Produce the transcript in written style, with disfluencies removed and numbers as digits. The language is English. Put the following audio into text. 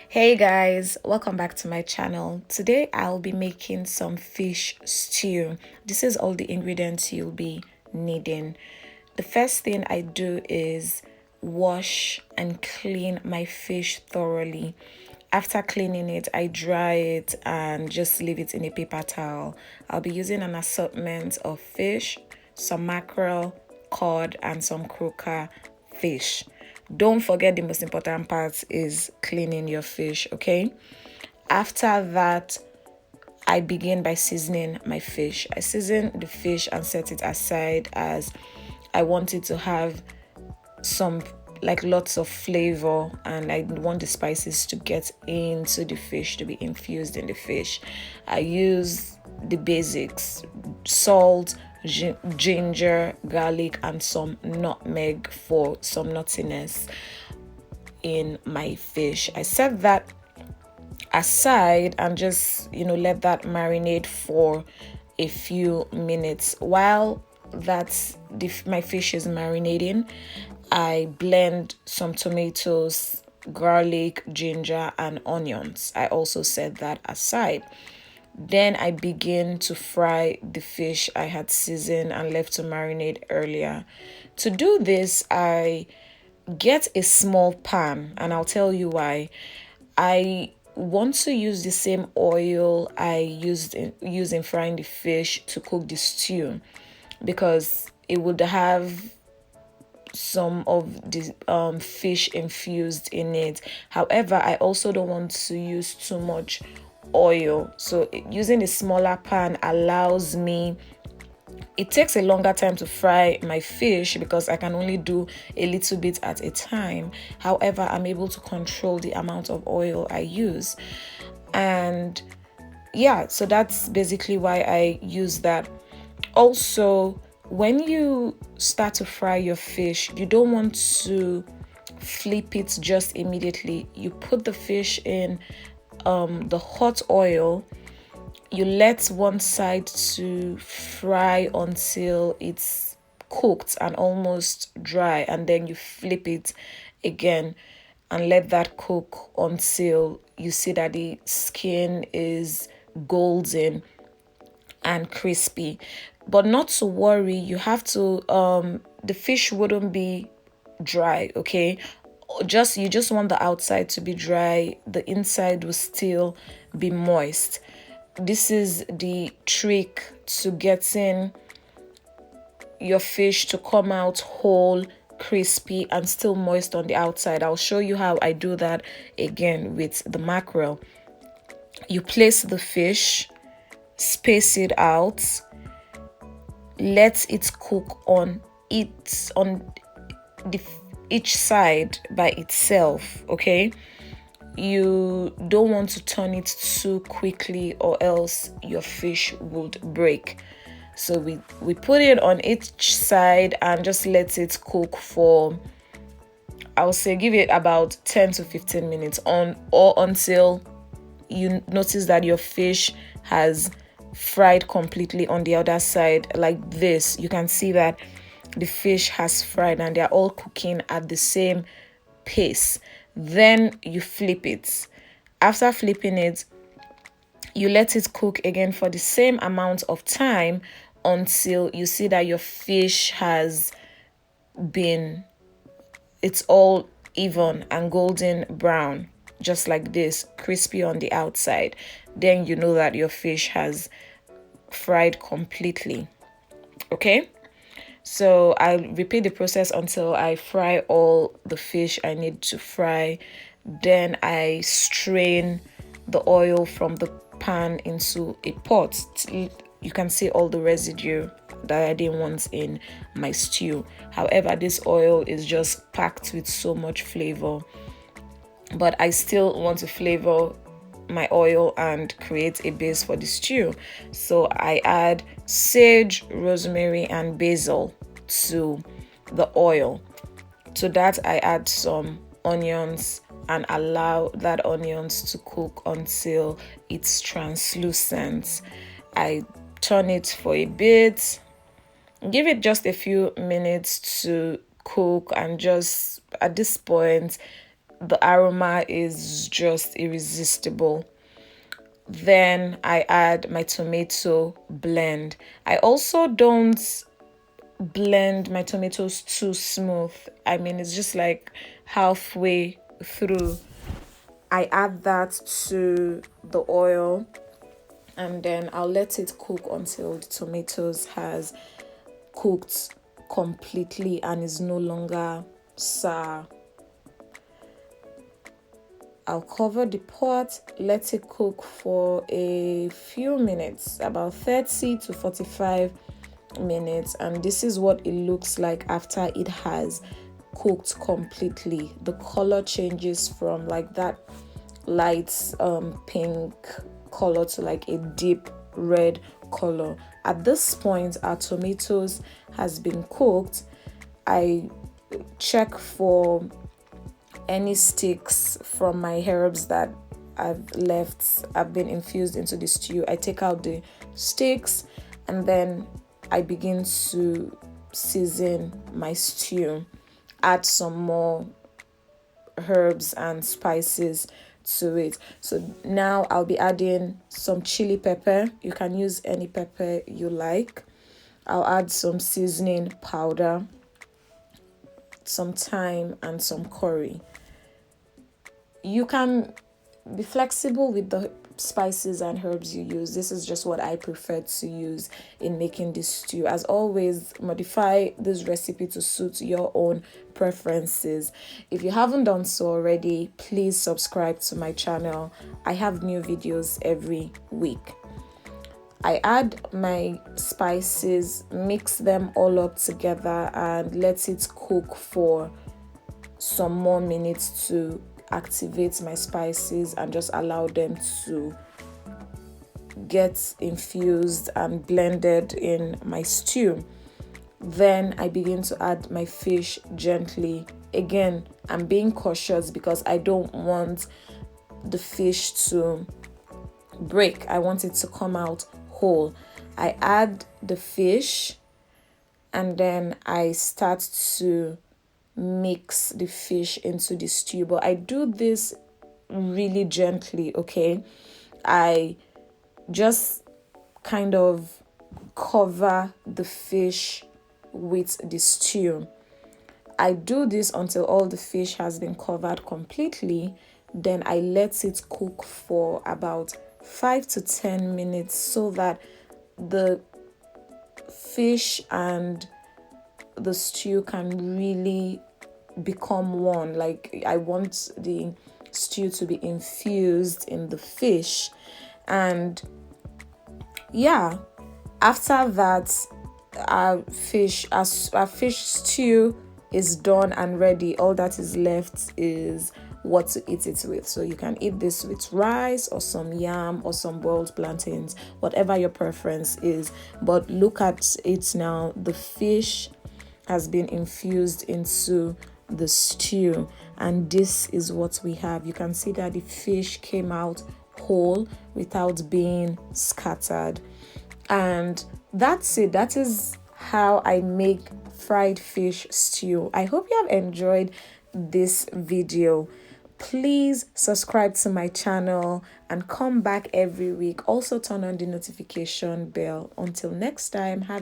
Hey guys, welcome back to my channel. Today I'll be making some fish stew. This is all the ingredients you'll be needing. The first thing I do is wash and clean my fish thoroughly. After cleaning it, I dry it and just leave it in a paper towel. I'll be using an assortment of fish, some mackerel, cod, and some croaker fish. Don't forget the most important part is cleaning your fish, okay? After that, I begin by seasoning my fish. I season the fish and set it aside as I want it to have some lots of flavor, and I want the spices to get into the fish, to be infused in the fish. I use the basics: salt, ginger, garlic, and some nutmeg for some nuttiness in my fish. I set that aside and just let that marinate for a few minutes. While my fish is marinating, I blend some tomatoes, garlic, ginger, and onions. I also set that aside. Then I begin to fry the fish I had seasoned and left to marinate earlier. To do this, I get a small pan, and I'll tell you why. I want to use the same oil I used in frying the fish to cook the stew, because it would have some of the fish infused in it. However, I also don't want to use too much oil, so using a smaller pan allows me. It takes a longer time to fry my fish because I can only do a little bit at a time. However, I'm able to control the amount of oil I use. And yeah, so that's basically why I use that. Also, when you start to fry your fish, you don't want to flip it just immediately. You put the fish in the hot oil. You let one side to fry until it's cooked and almost dry, and then you flip it again and let that cook until you see that the skin is golden and crispy. But not to worry, you have to the fish wouldn't be dry, okay? You just want the outside to be dry, the inside will still be moist. This is the trick to getting your fish to come out whole, crispy, and still moist on the outside. I'll show you how I do that again with the mackerel. You place the fish, space it out, let it cook on each side by itself, okay? You don't want to turn it too quickly or else your fish would break. So we put it on each side and just let it cook for, I would say, give it about 10 to 15 minutes or until you notice that your fish has fried completely on the other side. Like this, you can see that the fish has fried and they're all cooking at the same pace. Then you flip it. After flipping it, you let it cook again for the same amount of time until you see that your fish it's all even and golden brown, just like this, crispy on the outside. Then you know that your fish has fried completely, okay? So I repeat the process until I fry all the fish I need to fry. Then I strain the oil from the pan into a pot. You can see all the residue that I didn't want in my stew. However, this oil is just packed with so much flavor, but I still want to flavor my oil and create a base for the stew. So I add sage, rosemary, and basil to the oil. To that I add some onions and allow that onions to cook until it's translucent. I turn it for a bit, give it just a few minutes to cook, and just at this point the aroma is just irresistible. Then I add my tomato blend. I also don't blend my tomatoes too smooth. I mean, it's just like halfway through. I add that to the oil, and then I'll let it cook until the tomatoes has cooked completely and is no longer sour. I'll cover the pot, let it cook for a few minutes, about 30 to 45 minutes, and this is what it looks like after it has cooked completely. The color changes from like that light pink color to like a deep red color. At this point, our tomatoes has been cooked. I check for any sticks from my herbs that I've been infused into the stew. I take out the sticks, and then I begin to season my stew, add some more herbs and spices to it. So now I'll be adding some chili pepper. You can use any pepper you like. I'll add some seasoning powder, some thyme, and some curry. You can be flexible with the spices and herbs you use. This is just what I prefer to use in making this stew. As always, modify this recipe to suit your own preferences. If you haven't done so already, please subscribe to my channel. I have new videos every week. I add my spices, mix them all up together, and let it cook for some more minutes to activate my spices and just allow them to get infused and blended in my stew. Then I begin to add my fish gently. Again, I'm being cautious because I don't want the fish to break. I want it to come out whole. I add the fish, and then I start to mix the fish into the stew, but I do this really gently. Okay, I just kind of cover the fish with the stew. I do this until all the fish has been covered completely. Then I let it cook for about 5 to 10 minutes so that the fish and the stew can really become one. Like, I want the stew to be infused in the fish. And yeah, after that, our fish stew is done and ready. All that is left is what to eat it with. So you can eat this with rice or some yam or some boiled plantains, whatever your preference is. But look at it now. The fish has been infused into the stew, and this is what we have. You can see that the fish came out whole without being scattered. And that's it. That is how I make fried fish stew. I hope you have enjoyed this video. Please subscribe to my channel and come back every week. Also turn on the notification bell. Until next time, have